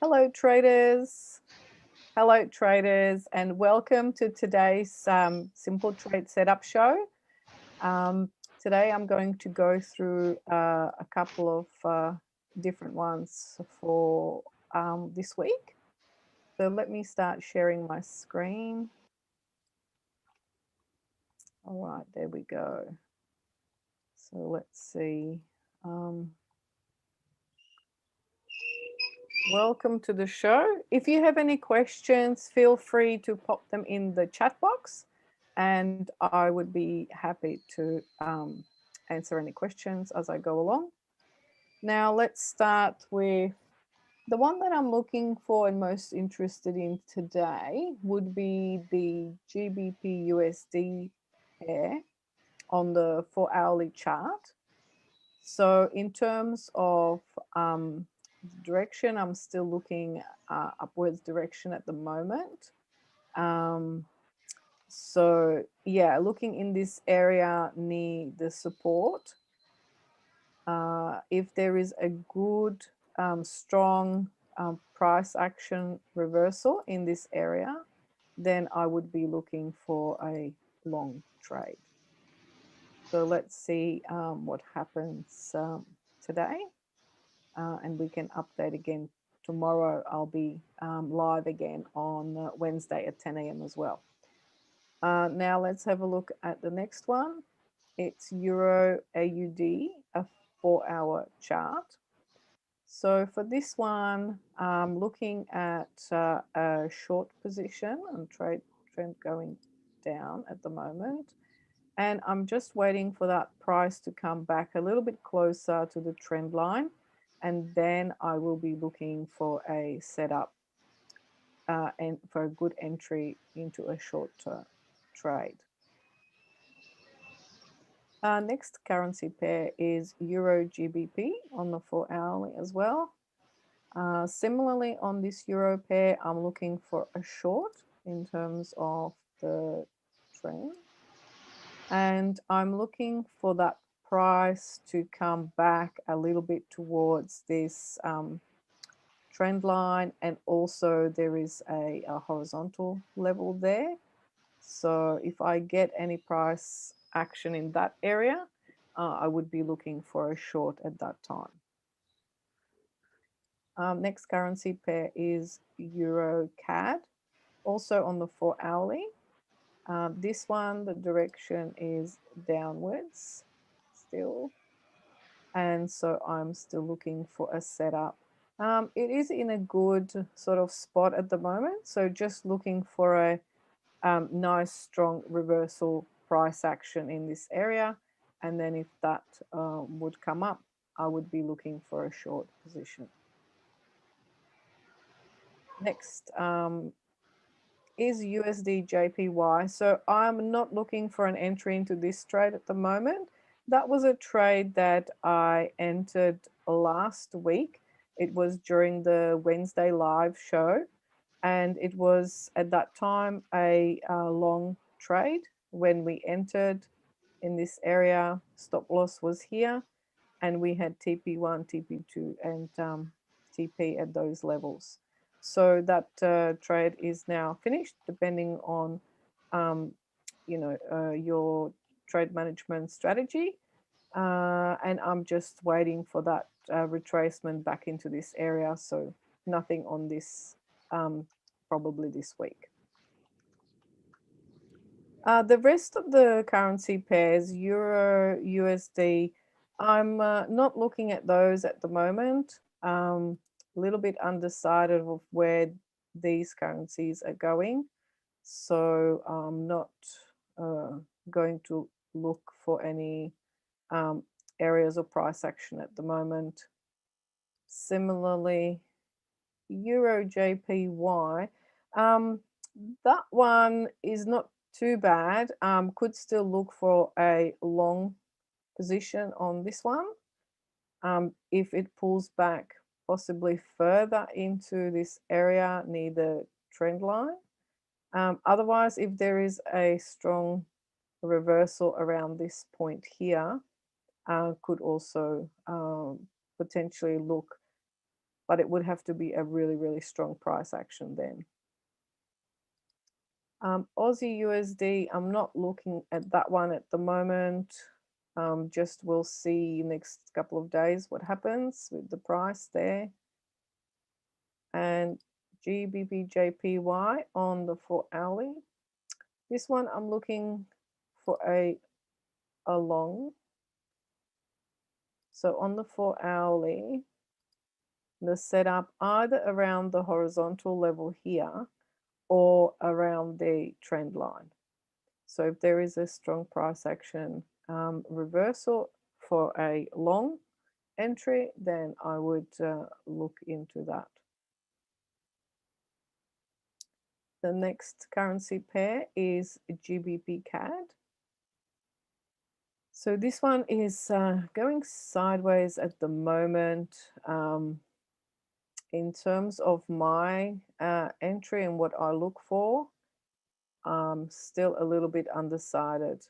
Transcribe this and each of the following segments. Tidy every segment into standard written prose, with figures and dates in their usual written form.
Hello traders, and welcome to today's Simple Trade Setup show. Today I'm going to go through a couple of different ones for this week. So let me start sharing my screen. All right, there we go. So let's see. Welcome to the show. If you have any questions, feel free to pop them in the chat box and I would be happy to answer any questions as I go along. Now let's start with the one that I'm looking for and most interested in today would be the GBP USD pair on the 4-hourly chart. So in terms of direction, I'm still looking upwards direction at the moment. So yeah, looking in this area near the support. If there is a good strong price action reversal in this area, then I would be looking for a long trade. So let's see what happens today. And we can update again tomorrow. I'll be live again on Wednesday at 10 a.m. as well. Now let's have a look at the next one. It's Euro AUD, a 4-hour chart. So for this one, I'm looking at a short position and trend going down at the moment. And I'm just waiting for that price to come back a little bit closer to the trend line. And then I will be looking for a setup and for a good entry into a short-term trade. Next currency pair is Euro GBP on the 4-hourly as well. Similarly, on this Euro pair, I'm looking for a short in terms of the trend. And I'm looking for that price to come back a little bit towards this trend line, and also there is a horizontal level there. So if I get any price action in that area, I would be looking for a short at that time. Next currency pair is Euro Cad, also on the 4-hourly. This one, the direction is downwards still. And so I'm still looking for a setup. It is in a good sort of spot at the moment. So just looking for a nice strong reversal price action in this area. And then if that would come up, I would be looking for a short position. Next is USD Jpy. So I'm not looking for an entry into this trade at the moment. That was a trade that I entered last week. It was during the Wednesday live show, and it was at that time a long trade. When we entered in this area, stop loss was here, and we had TP1, TP2, and TP at those levels. So that trade is now finished, depending on your trade management strategy. And I'm just waiting for that retracement back into this area. So nothing on this probably this week. The rest of the currency pairs, Euro, USD, I'm not looking at those at the moment. A little bit undecided of where these currencies are going. So I'm not going to look for any areas of price action at the moment. Similarly, Euro JPY, that one is not too bad. Could still look for a long position on this one. If it pulls back possibly further into this area near the trend line. Otherwise, if there is a strong reversal around this point here, could also potentially look but it would have to be a really, really strong price action then. Aussie USD, I'm not looking at that one at the moment. Just we'll see next couple of days what happens with the price there. And Gbp Jpy on the 4 hourly. This one I'm looking for a long. So on the 4 hourly, the setup either around the horizontal level here or around the trend line. So if there is a strong price action reversal for a long entry, then I would look into that. The next currency pair is Gbp Cad. So this one is going sideways at the moment. In terms of my entry and what I look for, still a little bit undecided,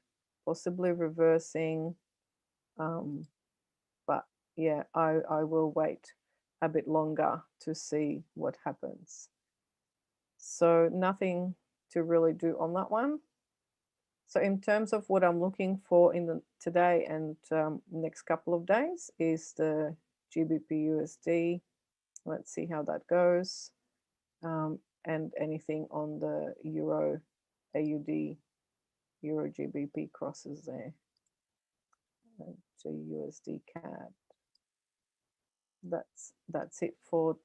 possibly reversing. But yeah, I will wait a bit longer to see what happens. So nothing to really do on that one. So in terms of what I'm looking for in the today and next couple of days is the GBP USD. Let's see how that goes. And anything on the Euro AUD, Euro GBP crosses there. And to USD CAD. That's it for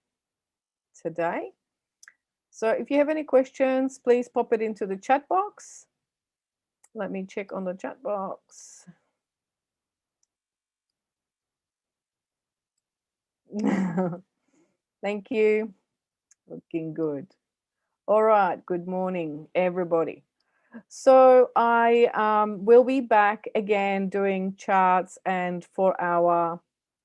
today. So if you have any questions, please pop it into the chat box. Let me check on the chat box. Thank you. Looking good. All right. Good morning, everybody. So I will be back again doing charts and 4-hour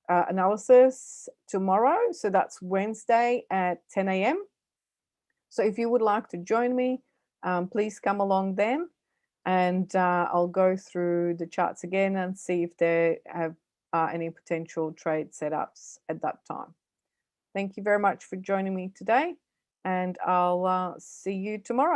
analysis tomorrow. So that's Wednesday at 10 a.m. So if you would like to join me, please come along then. And I'll go through the charts again and see if there have any potential trade setups at that time. Thank you very much for joining me today, and I'll see you tomorrow.